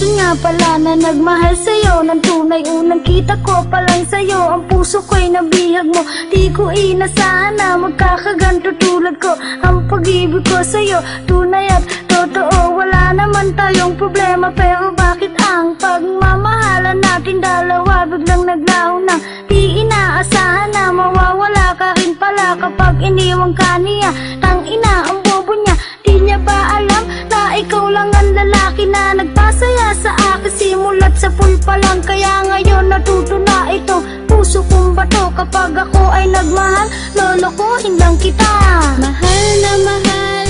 rason nga pala na nagmahal sa'yo ng tunay. Unang kita ko pa lang sa'yo, ang puso ko'y nabihag mo. Di ko inasahan na magkakaganto tulad ko. Ang pag-ibig ko sa'yo, tunay at totoo. Wala naman tayong problema, pero bakit ang pagmamahalan natin dalawa biglang naglaho na? Di inaasahan na mawawala ka rin pala kapag iniwang ka niya. Tangina ang bobo niya, di niya ba alam na ikaw lang ang lalaki na nagpasaya sa akin simulat sa pool pa lang. Kaya ngayon natuto na ito, puso kong bato. Kapag ako ay nagmahal, lolokohin lang kita. Mahal na mahal